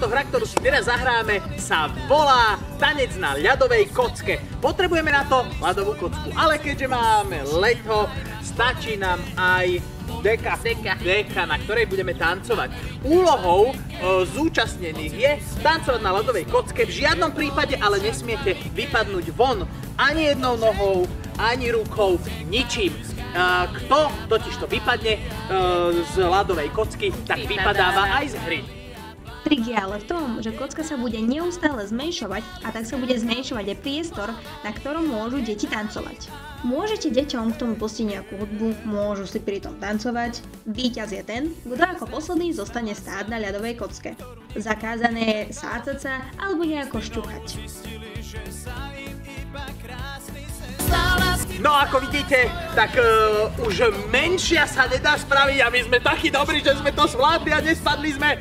Táto hra, ktorú si teraz zahráme, sa volá Tanec na ľadovej kocke. Potrebujeme na to ľadovú kocku, ale keďže máme leto, stačí nám aj deka, na ktorej budeme tancovať. Úlohou zúčastnených je tancovať na ľadovej kocke. V žiadnom prípade ale nesmiete vypadnúť von ani jednou nohou, ani rukou, ničím. Kto totiž to vypadne z ľadovej kocky, tak vypadáva aj z hry. Trik je ale v tom, že kocka sa bude neustále zmenšovať a tak sa bude zmenšovať aj priestor, na ktorom môžu deti tancovať. Môžete deťom k tomu pustiť nejakú hudbu, môžu si pri tom tancovať. Víťaz je ten, kto ako posledný zostane stáť na ľadovej kocke. Zakázané je sácať sa alebo nejako šťuchať. No ako vidíte, tak už menšia sa nedá spraviť a my sme takí dobrí, že sme to zvládli a nespadli sme.